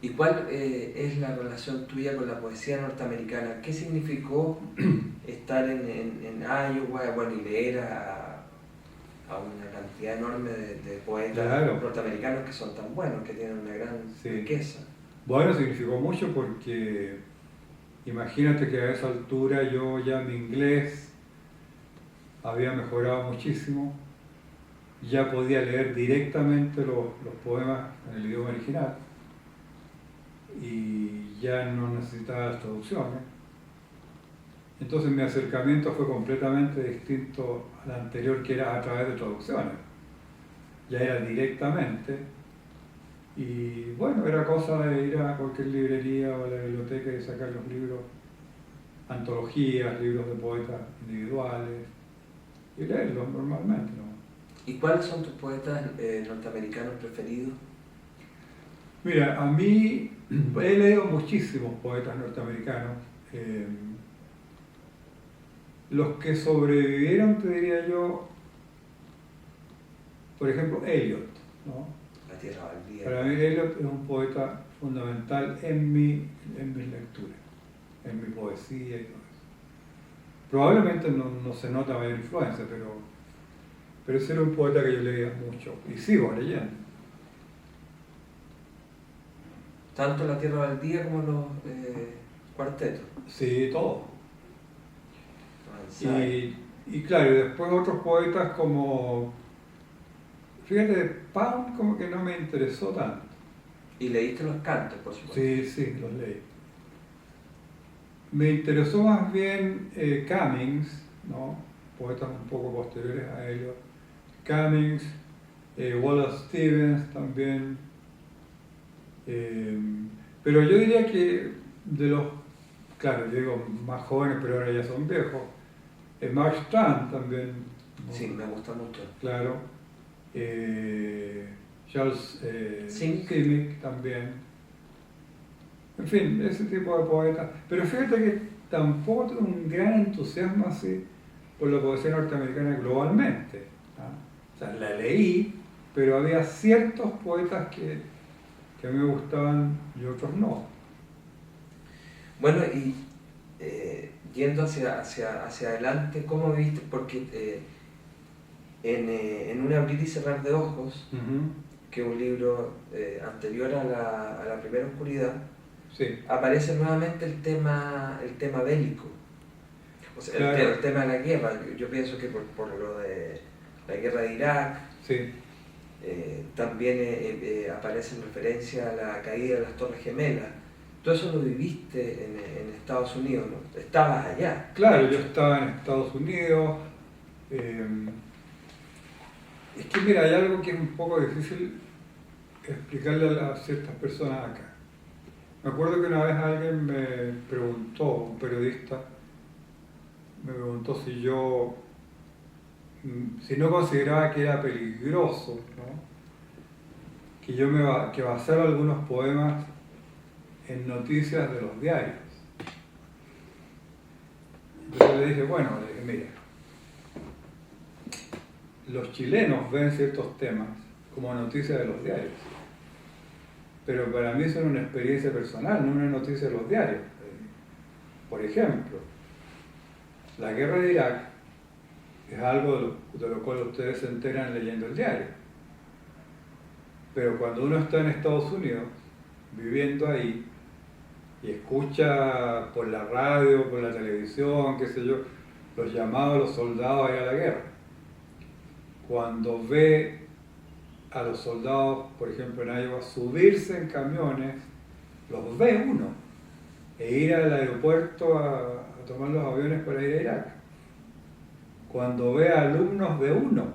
¿Y cuál es la relación tuya con la poesía norteamericana? ¿Qué significó estar en Iowa, bueno, y leer a una cantidad enorme de poetas Claro, norteamericanos que son tan buenos, que tienen una gran sí. riqueza? Bueno, significó mucho porque imagínate que a esa altura yo ya mi inglés había mejorado muchísimo, ya podía leer directamente los poemas en el idioma original y ya no necesitaba las traducciones. Entonces mi acercamiento fue completamente distinto al anterior, que era a través de traducciones. Ya era directamente. Y bueno, era cosa de ir a cualquier librería o a la biblioteca y sacar los libros, antologías, libros de poetas individuales y leerlos normalmente, ¿no? ¿Y cuáles son tus poetas norteamericanos preferidos? Mira, a mí he leído muchísimos poetas norteamericanos. eh, los que sobrevivieron, te diría yo, por ejemplo, Eliot, ¿no? La Tierra Baldía. Para mí Eliot es un poeta fundamental en mis lecturas, en mi poesía y todo eso. Probablemente no se nota mayor influencia, pero ese era un poeta que yo leía mucho y sigo leyendo. Tanto La Tierra Baldía como los cuartetos. Sí, todo. Los ensayos. Y claro, y después otros poetas como, fíjate, Pound como que no me interesó tanto. Y leíste los cantos, por supuesto. Sí, sí, los leí. Me interesó más bien Cummings, ¿no? Poetas un poco posteriores a ellos. Cummings, Wallace Stevens también. Eh, pero yo diría que de los, claro, yo digo más jóvenes, pero ahora ya son viejos. Mark Strand también, ¿no? Sí, me gusta mucho. Claro. Charles Simic. Simic también. En fin, ese tipo de poetas. Pero fíjate que tampoco tengo un gran entusiasmo así por la poesía norteamericana globalmente, ¿ah? O sea, la leí, pero había ciertos poetas que a mí me gustaban y otros no. Bueno, y yendo hacia adelante, ¿cómo viste? Porque en un abrir y cerrar de ojos, Ujú. que es un libro anterior a la primera oscuridad, Sí, aparece nuevamente el tema bélico. O sea, claro, el tema de la guerra. Yo pienso que por lo de la guerra de Irak, sí. también aparece en referencia a la caída de las Torres Gemelas. Todo eso lo viviste en Estados Unidos, ¿no? Estabas allá, de Claro, yo hecho. estaba en Estados Unidos. eh, es que mira, hay algo que es un poco difícil explicarle a ciertas personas acá. Me acuerdo que una vez alguien me preguntó, un periodista, me preguntó si yo, si no consideraba que era peligroso, ¿no? Que yo que basara algunos poemas en noticias de los diarios. Entonces le dije, bueno, le dije, mira, los chilenos ven ciertos temas como noticias de los diarios, pero para mí son una experiencia personal, no una noticia de los diarios. Por ejemplo, la guerra de Irak es algo de lo cual ustedes se enteran leyendo el diario. Pero cuando uno está en Estados Unidos, viviendo ahí, y escucha por la radio, por la televisión, qué sé yo, los llamados de los soldados a ir a la guerra, cuando ve a los soldados, por ejemplo en Iowa, subirse en camiones, los ve uno, e ir al aeropuerto a tomar los aviones para ir a Irak. Cuando ve a alumnos de uno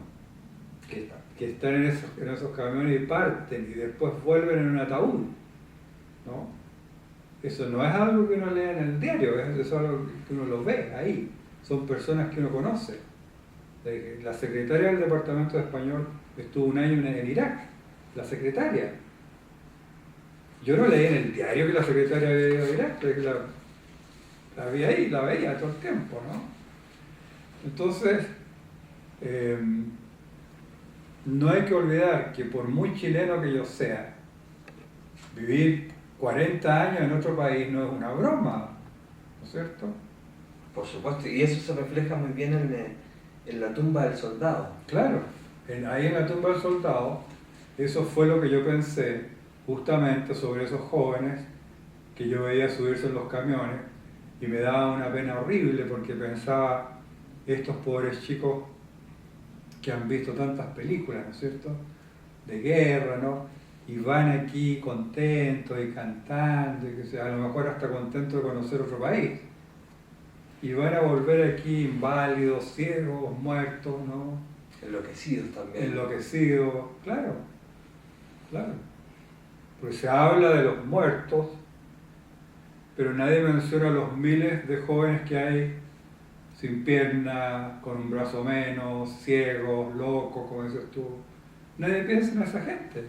que están en esos camiones y parten y después vuelven en un ataúd, ¿no? Eso no es algo que uno lea en el diario, es algo que uno lo ve ahí. Son personas que uno conoce. La secretaria del Departamento de Español estuvo un año en Irak, la secretaria. Yo no leí en el diario que la secretaria había ido a Irak, pero que la vi ahí, la veía todo el tiempo, ¿no? Entonces, no hay que olvidar que por muy chileno que yo sea, vivir 40 años en otro país no es una broma, ¿no es cierto? Por supuesto, y eso se refleja muy bien en la tumba del soldado. Claro, ahí en la tumba del soldado, eso fue lo que yo pensé justamente sobre esos jóvenes que yo veía subirse en los camiones y me daba una pena horrible porque pensaba, estos pobres chicos que han visto tantas películas, ¿no es cierto?, de guerra, ¿no? Y van aquí contentos y cantando, y que sea, a lo mejor hasta contentos de conocer otro país. Y van a volver aquí inválidos, ciegos, muertos, ¿no? Enloquecidos también. Enloquecidos, claro, claro. Porque se habla de los muertos, pero nadie menciona los miles de jóvenes que hay sin pierna, con un brazo menos, ciegos, locos, como dices tú. Nadie piensa en esa gente.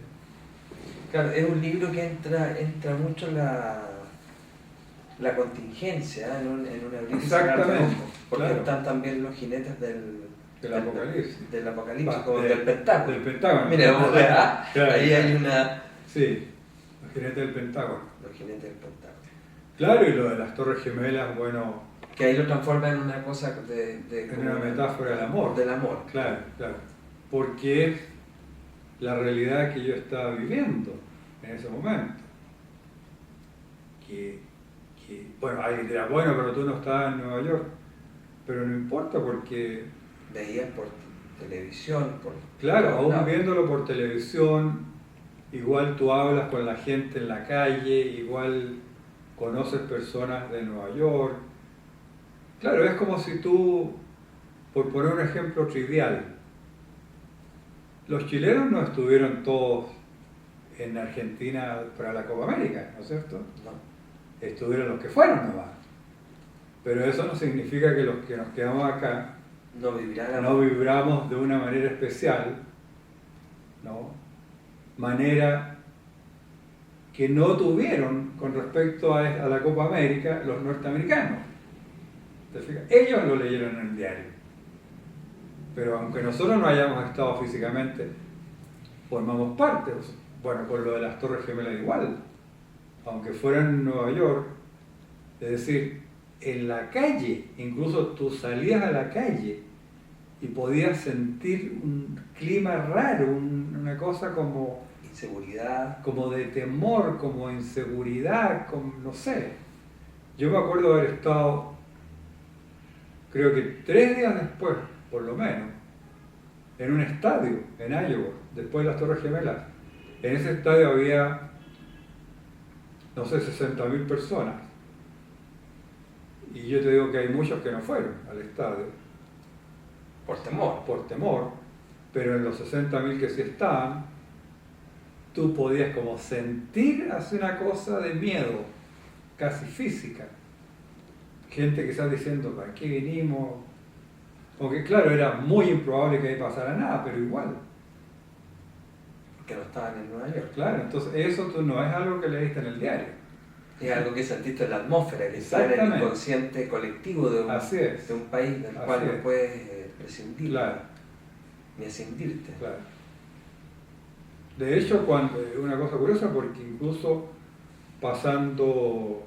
Claro, es un libro que entra mucho la contingencia, en un abrir y cerrar de Exactamente, ojos, porque claro. están también los jinetes del Apocalipsis. Del Apocalipsis, Va, como del Pentágono. Del Pentágono. Mira, vamos a ver, Claro. ahí hay una... Sí, los jinetes del Pentágono. Los jinetes del Pentágono. Claro, y lo de las Torres Gemelas, bueno... Que ahí lo transforma en una cosa en una metáfora del amor. Del amor. Claro, claro. Porque es la realidad que yo estaba viviendo en ese momento. Bueno, alguien dirá, bueno, pero tú no estabas en Nueva York. Pero no importa porque... Veías por televisión, Claro, aún no. viéndolo por televisión, igual tú hablas con la gente en la calle, igual conoces personas de Nueva York. Claro, es como si tú, por poner un ejemplo trivial, los chilenos no estuvieron todos en Argentina para la Copa América, ¿no es cierto? No. Estuvieron los que fueron nomás. Pero eso no significa que los que nos quedamos acá no vibramos de una manera especial, ¿no? Manera que no tuvieron con respecto a la Copa América los norteamericanos. ¿Te fijas? Ellos lo leyeron en el diario. Pero aunque nosotros no hayamos estado físicamente, formamos parte. Bueno, con lo de las Torres Gemelas igual. Aunque fueran en Nueva York, es decir, en la calle, incluso tú salías a la calle y podías sentir un clima raro, una cosa como inseguridad, como de temor, como inseguridad, como no sé. Yo me acuerdo haber estado, creo que 3 días después, por lo menos, en un estadio en Iowa, después de las Torres Gemelas. En ese estadio había, no sé, 60.000 personas. Y yo te digo que hay muchos que no fueron al estadio. Por temor. Por temor. Pero en los 60.000 que sí estaban, tú podías como sentir así una cosa de miedo, casi física. Gente quizás diciendo, ¿para qué vinimos? Aunque claro, era muy improbable que ahí pasara nada, pero igual. Que no estaban en Nueva York. Claro, entonces eso tú no es algo que leíste en el diario. Es algo que sentiste en la atmósfera, que está en el inconsciente colectivo de un país del cual no puedes prescindir, claro, ni escindirte. Claro. De hecho, una cosa curiosa, porque incluso pasando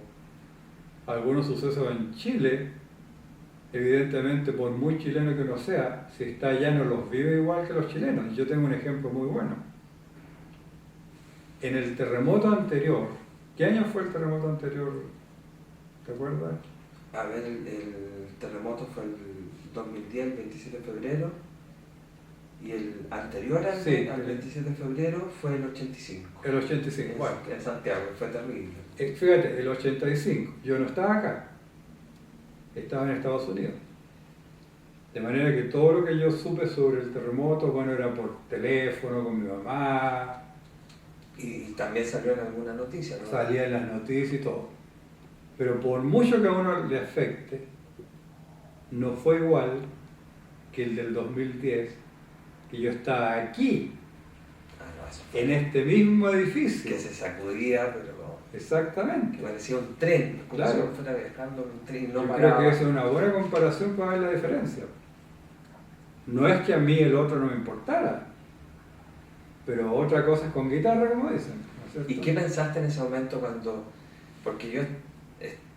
algunos sucesos en Chile, evidentemente por muy chileno que uno sea, si está allá no los vive igual que los chilenos. Yo tengo un ejemplo muy bueno. En el terremoto anterior, ¿qué año fue el terremoto anterior? ¿Te acuerdas? A ver, el terremoto fue el 2010, el 27 de febrero, y el anterior al 27 de febrero fue el 85. El 85, bueno. En Santiago, fue terrible. Fíjate, el 85, yo no estaba acá, estaba en Estados Unidos. De manera que todo lo que yo supe sobre el terremoto, bueno, era por teléfono, con mi mamá. Y también salió en alguna noticia, ¿no? Salía en las noticias y todo. Pero por mucho que a uno le afecte, no fue igual que el del 2010, que yo estaba aquí, en este mismo edificio. Que se sacudía, pero... Exactamente. Parecía un tren, como claro. si uno fuera viajando en un tren y no yo paraba. creo que esa es una buena comparación para ver la diferencia. No es que a mí el otro no me importara, pero otra cosa es con guitarra, como dicen, ¿no es cierto? ¿Y qué pensaste en ese momento cuando, porque yo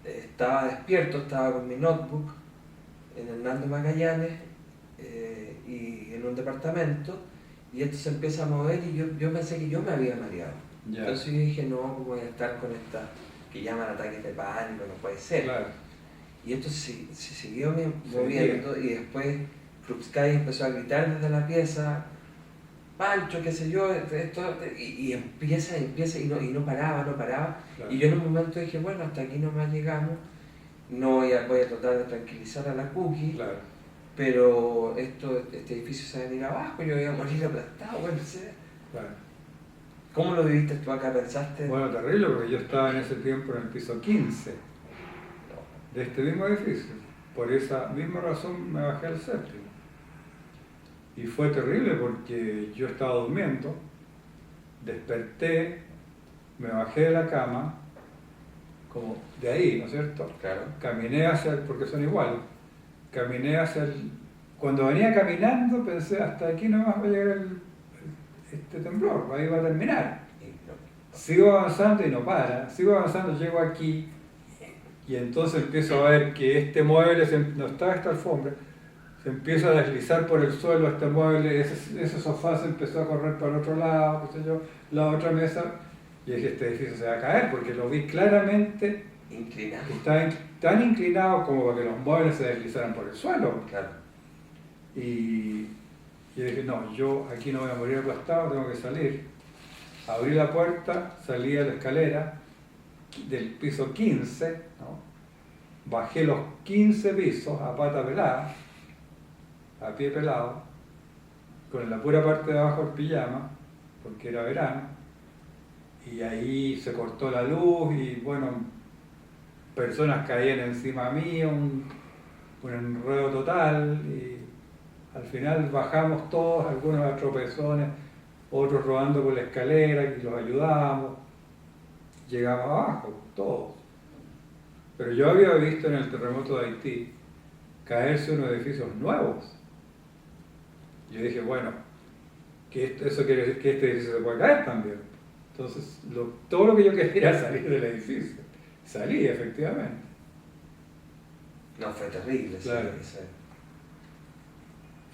estaba despierto, estaba con mi notebook en Hernando Magallanes y en un departamento, y esto se empieza a mover y yo pensé que yo me había mareado. Ya. Entonces yo dije, no, ¿cómo voy a estar con esta que llaman ataques de pánico? No puede ser. Claro. Y esto se siguió moviendo y después Krupskaya empezó a gritar desde la pieza, Pancho, qué sé yo, y empieza y no paraba. Claro. Y yo en un momento dije, bueno, hasta aquí nomás llegamos, no voy a tratar de tranquilizar a la Cookie, Claro. pero este edificio se va a venir abajo, yo voy a morir aplastado, bueno, no sé. Claro. ¿Cómo lo viviste tú acá? ¿Pensaste? Bueno, terrible, porque yo estaba en ese tiempo en el piso 15 de este mismo edificio. Por esa misma razón me bajé al séptimo. Y fue terrible porque yo estaba durmiendo, desperté, me bajé de la cama, como de ahí, ¿no es cierto? Claro. Caminé porque son iguales, caminé hacia el... Cuando venía caminando pensé, hasta aquí nomás va a llegar este temblor, ahí va a terminar. Sigo avanzando y no para, sigo avanzando, llego aquí y entonces empiezo a ver que este mueble, no está esta alfombra, se empieza a deslizar por el suelo este mueble, ese sofá se empezó a correr para el otro lado, qué sé yo, la otra mesa, y dije, este edificio se va a caer, porque lo vi claramente inclinado. Estaba tan inclinado como para que los muebles se deslizaran por el suelo. Claro. Y dije, no, yo aquí no voy a morir aplastado, tengo que salir. Abrí la puerta, salí a la escalera del piso 15, ¿no? Bajé los 15 pisos a pata pelada, a pie pelado, con la pura parte de abajo del pijama, porque era verano, y ahí se cortó la luz y bueno, personas caían encima mío, un enredo total, y al final bajamos todos, algunos a tropezones, otros rodando por la escalera, que los ayudábamos, llegamos abajo, todos. Pero yo había visto en el terremoto de Haití caerse unos edificios nuevos. Yo dije, bueno, eso quiere decir que este edificio se puede caer también. Entonces, todo lo que yo quería era salir del edificio. Salí, efectivamente. No, fue terrible, claro. Sí.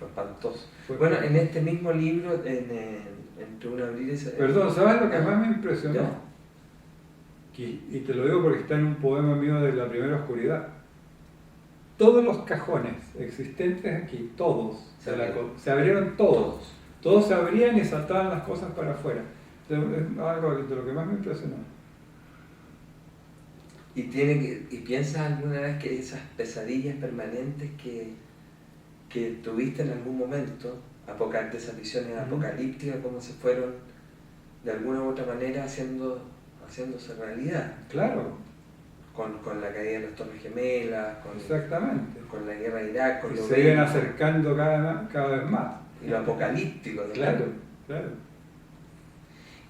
Fue espantoso. Fue bueno, en este mismo libro, entre un abrir y cerrar... Perdón, ¿sabes lo que más me impresionó? ¿Ya? Y te lo digo porque está en un poema mío de La Primera Oscuridad. Todos los cajones existentes aquí, todos, se abrieron todos. Todos se abrían y saltaban las cosas para afuera. Es algo de lo que más me impresionó. ¿Y piensas alguna vez que esas pesadillas permanentes que tuviste en algún momento, esas visiones apocalípticas, cómo se fueron de alguna u otra manera haciéndose realidad? Claro. Con la caída de las Torres Gemelas, exactamente, con la guerra de Irak, con y lo se iban acercando cada vez más. Y lo apocalíptico. Claro.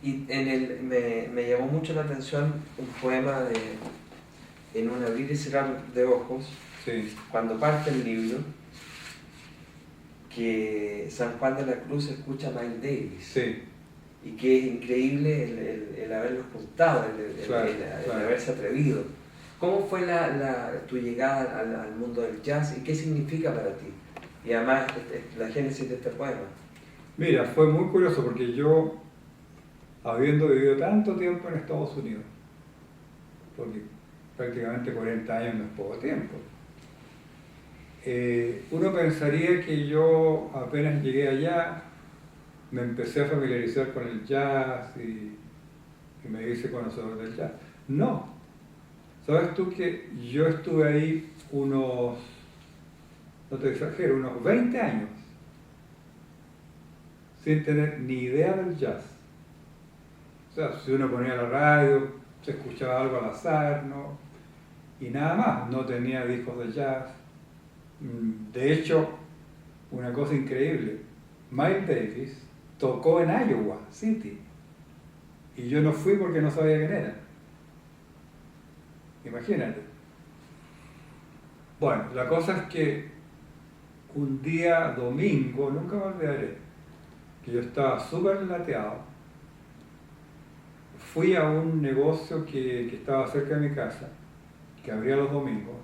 Y me llamó mucho la atención un poema en un abrir y cerrar de ojos, sí. Cuando parte el libro, que San Juan de la Cruz escucha a Miles Davis. Sí. Y que es increíble el haberlos juntado, el haberse atrevido. ¿Cómo fue tu llegada al mundo del jazz y qué significa para ti? Y además la génesis de este poema. Mira, fue muy curioso porque yo, habiendo vivido tanto tiempo en Estados Unidos, porque prácticamente 40 años no es poco tiempo, uno pensaría que yo apenas llegué allá, me empecé a familiarizar con el jazz y me hice conocedor del jazz. No. ¿Sabes tú que yo estuve ahí no te exagero, unos 20 años sin tener ni idea del jazz? O sea, si uno ponía la radio, se escuchaba algo al azar, ¿no? Y nada más, no tenía discos de jazz. De hecho, una cosa increíble, Miles Davis tocó en Iowa City y yo no fui porque no sabía quién era. Imagínate. Bueno, la cosa es que un día domingo, nunca me olvidaré, que yo estaba súper lateado, fui a un negocio que estaba cerca de mi casa, que abría los domingos,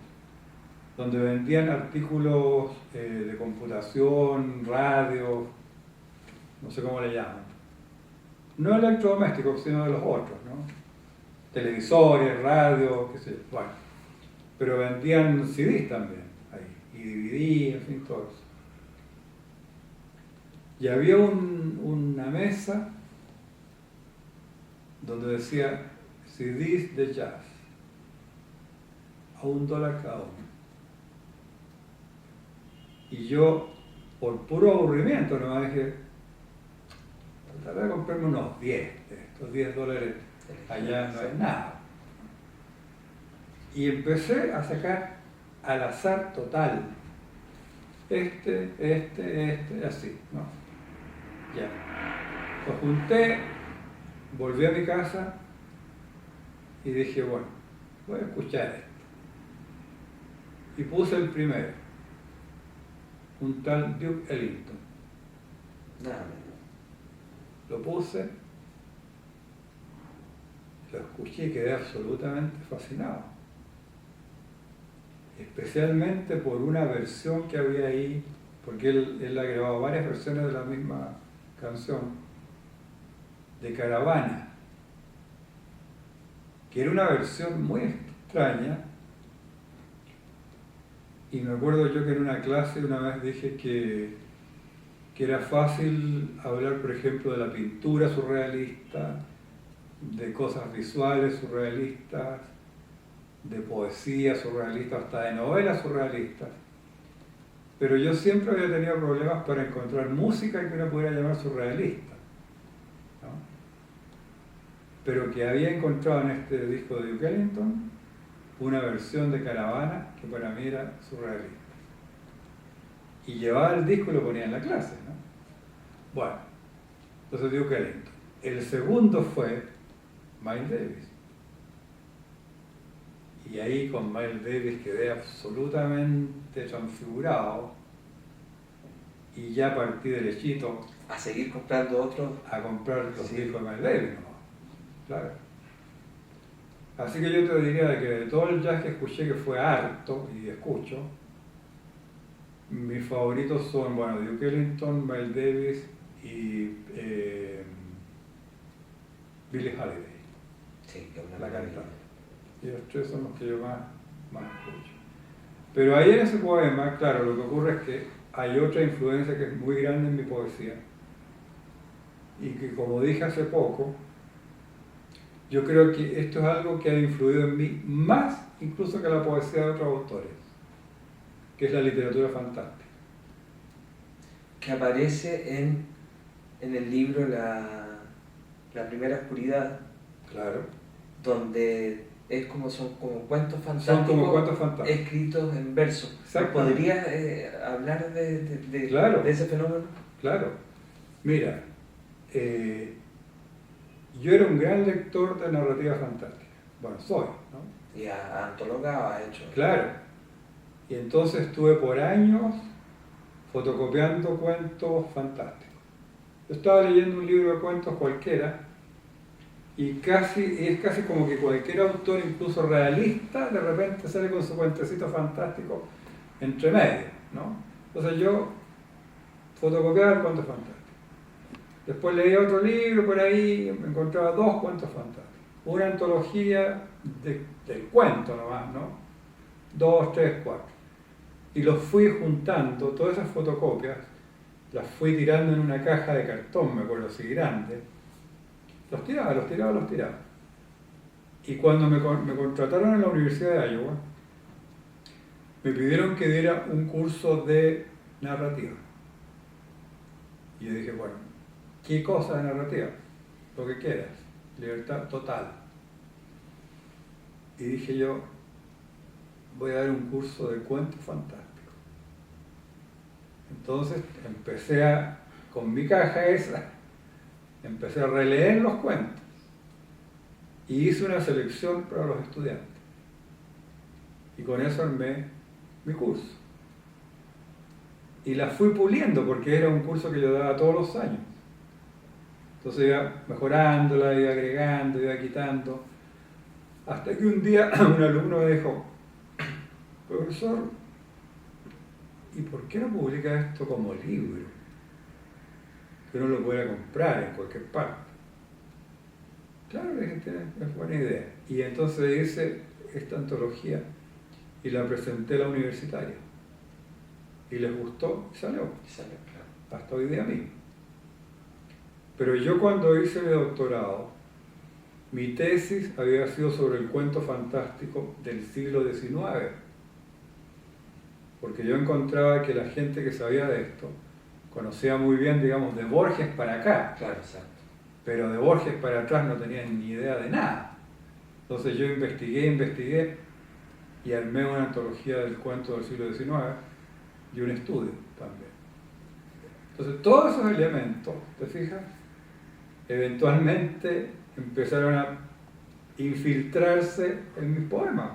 donde vendían artículos de computación, radio, no sé cómo le llaman. No electrodomésticos, sino de los otros, ¿no? Televisores, radio, qué sé yo. Bueno, pero vendían CDs también ahí, y DVD, en fin, todo eso. Y había una mesa donde decía CDs de jazz, a $1 cada uno. Y yo, por puro aburrimiento, no dije, tratar de comprarme unos 10 de estos $10, allá no es nada. Y empecé a sacar al azar total, así, ¿no? Ya. Lo junté, volví a mi casa y dije, bueno, voy a escuchar esto. Y puse el primero, un tal Duke Ellington. Nada. Lo puse, lo escuché y quedé absolutamente fascinado. Especialmente por una versión que había ahí, porque él ha grabado varias versiones de la misma canción, de Caravana, que era una versión muy extraña. Y me acuerdo yo que en una clase una vez dije que era fácil hablar, por ejemplo, de la pintura surrealista, de cosas visuales surrealistas, de poesía surrealista, hasta de novelas surrealistas. Pero yo siempre había tenido problemas para encontrar música que uno pudiera llamar surrealista, ¿no? Pero que había encontrado en este disco de Duke Ellington una versión de Caravana que para mí era surrealista. Y llevaba el disco y lo ponía en la clase, ¿no? Bueno, entonces Duke Ellington. El segundo fue Miles Davis. Y ahí con Miles Davis quedé absolutamente transfigurado y ya partí derechito A seguir comprando otros. a comprar los Sí. discos de Miles Davis, ¿no? Claro. Así que yo te diría que de todo el jazz que escuché, que fue harto y escucho, mis favoritos son, bueno, Duke Ellington, Miles Davis y Billie Holiday, Sí, que es una la maravilla. cantante. Y los tres son los que yo más escucho. Pero ahí en ese poema, claro, lo que ocurre es que hay otra influencia que es muy grande en mi poesía y que, como dije hace poco, yo creo que esto es algo que ha influido en mí más incluso que la poesía de otros autores, que es la literatura fantástica. Que aparece en el libro La Primera Oscuridad, Claro. donde son como cuentos Son fantásticos, como cuentos fantásticos. escritos en verso. Exactamente. ¿Podrías hablar Claro. de ese fenómeno? Claro. Mira, yo era un gran lector de narrativa fantástica. Bueno, soy, ¿no? Y a Antologa ha hecho. Claro. Y entonces estuve por años fotocopiando cuentos fantásticos. Yo estaba leyendo un libro de cuentos cualquiera y es casi como que cualquier autor, incluso realista, de repente sale con su cuentecito fantástico entre medio, ¿no? Entonces yo fotocopiaba el cuento fantástico. Después leía otro libro por ahí, me encontraba 2 cuentos fantásticos. Una antología del cuento nomás, ¿no? 2, 3, 4. Y los fui juntando, todas esas fotocopias, las fui tirando en una caja de cartón, me acuerdo, así grande. Los tiraba. Y cuando me contrataron en la Universidad de Iowa, me pidieron que diera un curso de narrativa. Y yo dije, bueno, ¿qué cosa de narrativa? Lo que quieras, libertad total. Y dije yo, voy a dar un curso de cuentos fantásticos. Entonces empecé con mi caja esa, empecé a releer los cuentos y hice una selección para los estudiantes. Y con eso armé mi curso. Y la fui puliendo porque era un curso que yo daba todos los años. Entonces iba mejorándola, iba agregando, iba quitando, hasta que un día un alumno me dijo, profesor, ¿y por qué no publica esto como libro? Que uno lo pueda comprar en cualquier parte. Claro, la gente es buena idea. Y entonces hice esta antología y la presenté a la universitaria. Y les gustó y salió. Claro. Hasta hoy día mismo. Pero yo cuando hice mi doctorado, mi tesis había sido sobre el cuento fantástico del siglo XIX. Porque yo encontraba que la gente que sabía de esto conocía muy bien, digamos, de Borges para acá. Claro, exacto. Pero de Borges para atrás no tenían ni idea de nada. Entonces yo investigué y armé una antología del cuento del siglo XIX y un estudio también. Entonces todos esos elementos, ¿te fijas? Eventualmente empezaron a infiltrarse en mis poemas.